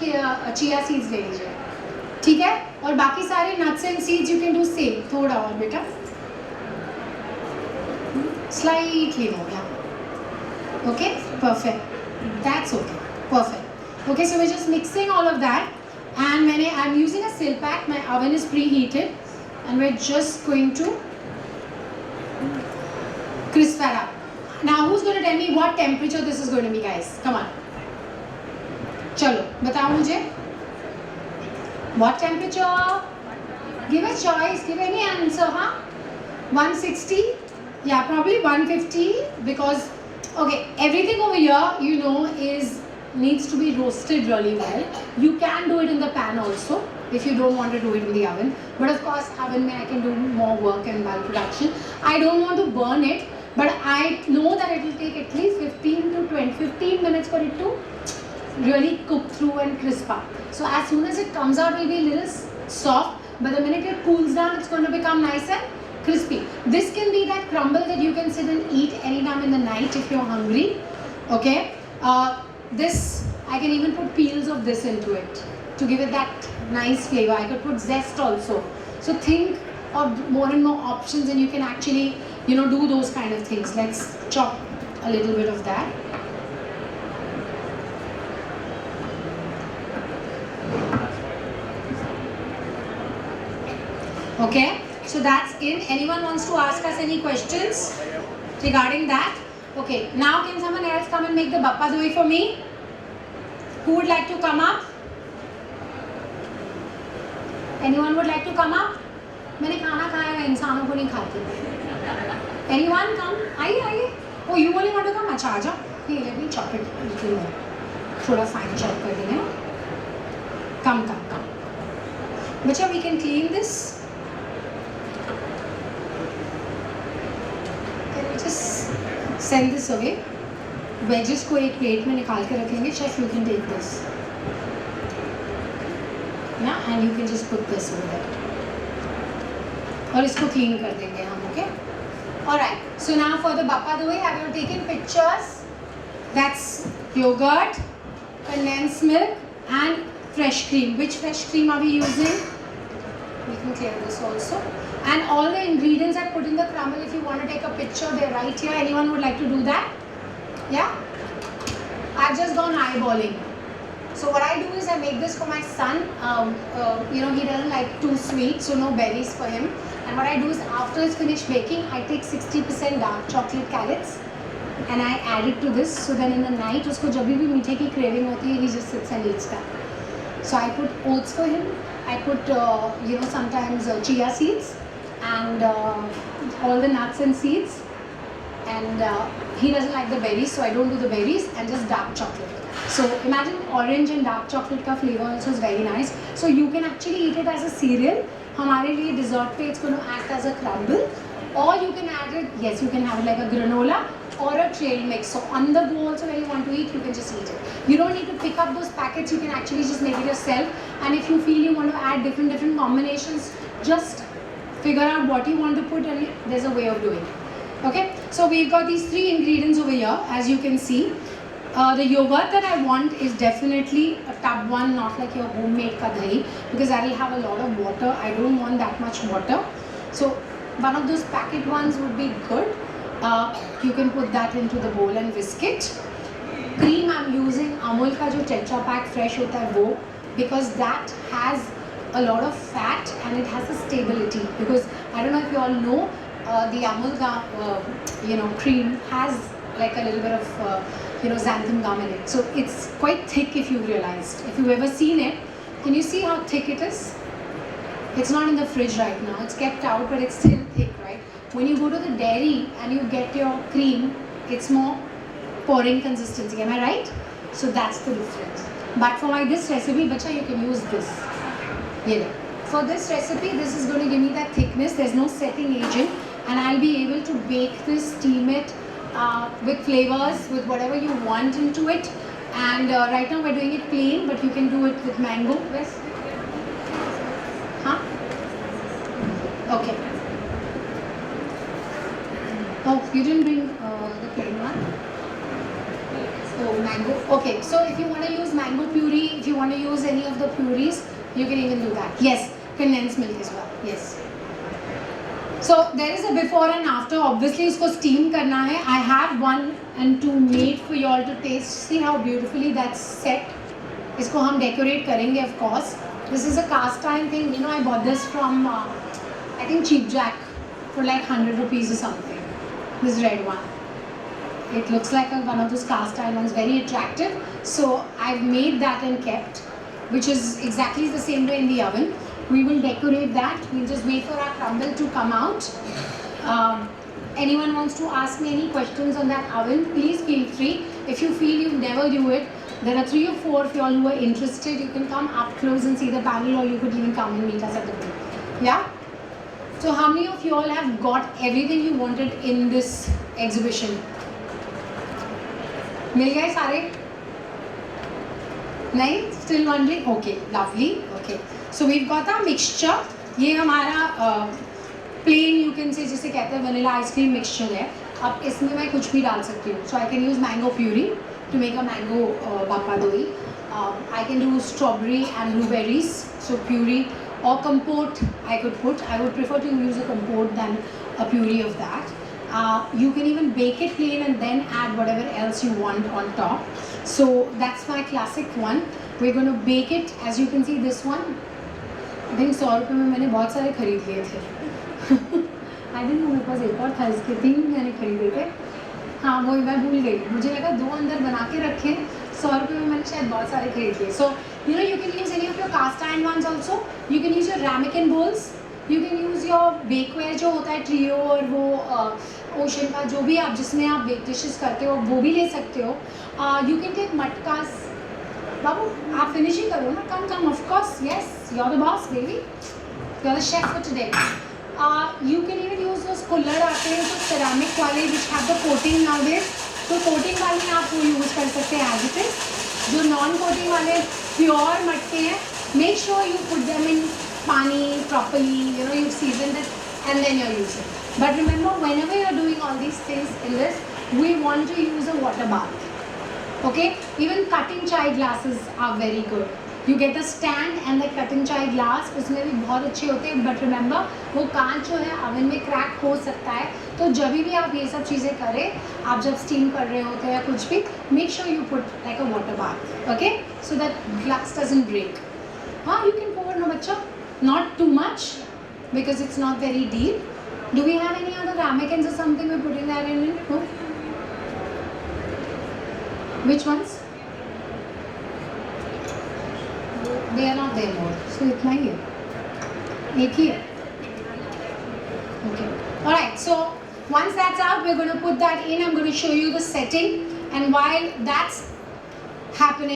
Chia seeds ले लीजिए, ठीक है। और बाकी सारे nuts and seeds you can do same, थोड़ा और बेटा, slightly more, yeah, okay, perfect, that's okay, perfect, okay. So we're just mixing all of that, and I'm using a sill pack. My oven is preheated and we're just going to crisp that up. Now who's going to tell me what temperature this is going to be, guys? Come on, chalo batao mujhe what temperature. Give a choice, give any answer, huh? 160, yeah, probably 150, because okay, everything over here you know needs to be roasted really well. You can do it in the pan also if you don't want to do it in the oven, but of course oven mein I can do more work and bulk production. I don't want to burn it, but I know that it will take at least 15 minutes for it to really cook through and crisp up. So as soon as it comes out, it will be a little soft, but the minute it cools down, it's going to become nice and crispy. This can be that crumble that you can sit and eat anytime in the night if you're hungry, okay. This I can even put peels of this into it to give it that nice flavor. I could put zest also. So think of more and more options, and you can actually, you know, do those kind of things. Let's chop a little bit of that. Okay, so that's in. Anyone wants to ask us any questions regarding that? Okay, now can someone else come and make the bappa doi for me? Who would like to come up? Anyone would like to come up? मैंने खाना खाया है, इंसानों को नहीं खाती. Anyone come? आइए. Oh, you only want to come? अच्छा आजा. Hey, let me chop it a little more. थोड़ा fine chop कर देंगे ना. Come. बच्चा, we can clean this. Just send this away. Wedges को एक प्लेट में निकाल के रखेंगे. Chef, you can take this. Yeah, and you can just put this over there. और इसको clean कर देंगे हम, okay? Alright. So now for the bappa doi, have you taken pictures? That's yogurt, condensed milk, and fresh cream. Which fresh cream are we using? We can clear this also. And all the ingredients I put in the crumble, if you want to take a picture, they're right here. Anyone would like to do that? Yeah? I've just gone eyeballing. So what I do is I make this for my son. You know, he doesn't like too sweet, so no berries for him. And what I do is after it's finished baking, I take 60% dark chocolate carrots and I add it to this. So then in the night, usko jab bhi meethe ki craving hoti hai, he just sits and eats that. So I put oats for him. I put, you know, sometimes chia seeds and all the nuts and seeds. And he doesn't like the berries, so I don't do the berries, and just dark chocolate. So imagine orange and dark chocolate ka flavor also is very nice. So you can actually eat it as a cereal. हमारे लिए dessert पे it's going to act as a crumble, or you can add it. Yes, you can have it like a granola or a trail mix. So on the go also, when you want to eat, you can just eat it. You don't need to pick up those packets. You can actually just make it yourself. And if you feel you want to add different combinations, just figure out what you want to put, and there's a way of doing it. Okay, so we've got these 3 ingredients over here, as you can see. The yogurt that I want is definitely a tub one, not like your homemade ka dahi, because that will have a lot of water. I don't want that much water. So one of those packet ones would be good. You can put that into the bowl and whisk it. Cream I'm using Amul ka jo Tetra Pak fresh hota hai wo, because that has a lot of fat and it has a stability. Because I don't know if you all know, the Amul you know, cream has like a little bit of you know, xanthan gum in it. So it's quite thick if you realized. If you've ever seen it, can you see how thick it is? It's not in the fridge right now. It's kept out, but it's still thick, right? When you go to the dairy and you get your cream, it's more pouring consistency. Am I right? So that's the difference. But for this recipe, bacha, you can use this. Yeah. For this recipe, this is going to give me that thickness. There's no setting agent, and I'll be able to bake this, steam it with flavors, with whatever you want into it. And right now we're doing it plain, but you can do it with mango. Yes? Huh? Okay. Oh, you didn't bring the plain one? Oh, mango. Okay, so if you want to use mango puree, if you want to use any of the purees, you can even do that. Yes, condensed milk as well. Yes. So there is a before and after. Obviously, इसको steam करना है. I have 1 and 2 made for you all to taste. See how beautifully that's set. इसको हम decorate करेंगे, of course. This is a cast iron thing. You know, I bought this from I think Cheap Jack for like 100 rupees or something. This red one. It looks like one of those cast iron ones, very attractive. So I've made that and kept, which is exactly the same way in the oven. We will decorate that. We'll just wait for our crumble to come out. Anyone wants to ask me any questions on that oven, please feel free. If you feel you never do it, there are 3 or 4 of you all who are interested. You can come up close and see the panel, or you could even come and meet us at the booth. Yeah? So how many of you all have got everything you wanted in this exhibition? मिल गए सारे? नहीं? Still wondering? Okay, lovely. Okay, so we've got our mixture. ये हमारा plain, you can say, जिसे कहते हैं vanilla ice cream mixture है. अब इसमें मैं कुछ भी डाल सकती हूँ. So I can use mango puree to make a mango bhappa doi. I can do strawberry and blueberries, so puree, or compote I could put. I would prefer to use a compote than a puree of that. You can even bake it plain and then add whatever else you want on top. So that's my classic one. We're going to bake it. As you can see, this one, I think 100 रुपये में मैंने बहुत सारे खरीद लिए थे. I didn't know मेरे पास एक और था, इसके 3 मैंने खरीदे थे. हाँ, वो मैं भूल गई. मुझे लगा 2 अंदर बना के रखे. 100 रुपये में मैंने शायद बहुत सारे खरीद लिए. So you know, you can use any of your cast iron ones also. You can use your ramekin bowls. You can use your bakeware जो होता है ट्रियो, और वो ओशन का जो भी आप जिसमें आप बेक डिशेस करते हो वो भी ले सकते हो. यू कैन टेक मटकास. बाबू आप फिनिश ही करो ना. Come of course. Yes, you are the boss baby, you are the chef for today. You can even use those कुल्हड़ आते हैं तो सेरामिक वाले which have the coating nowadays. तो कोटिंग वाले आप वो यूज़ कर सकते हैं एज इट इज. जो नॉन कोटिंग वाले प्योर मटके हैं, make sure you put them in pani properly, you know, you've seasoned it and then you're using. But remember, whenever you're doing all these things in this, we want to use a water bath. Okay? Even cutting chai glasses are very good. You get the stand and the cutting chai glass, उसमें भी बहुत अच्छे होते हैं. But remember, वो कांच जो है oven में crack हो सकता है. तो जब भी आप ये सब चीज़ें करें, आप जब steam कर रहे होते हैं या कुछ भी, make sure you put like a water bath. Okay? So that glass doesn't break. हाँ, you can pour ना बच्चा. Not too much because it's not very deep. Do we have any other ramekins or something we're putting that in? No? Which ones? They are not there more. So इतना ही है. एक ही है. Okay. Alright, so once that's out, we're going to put that in. I'm going to show you the setting, and while that's happening,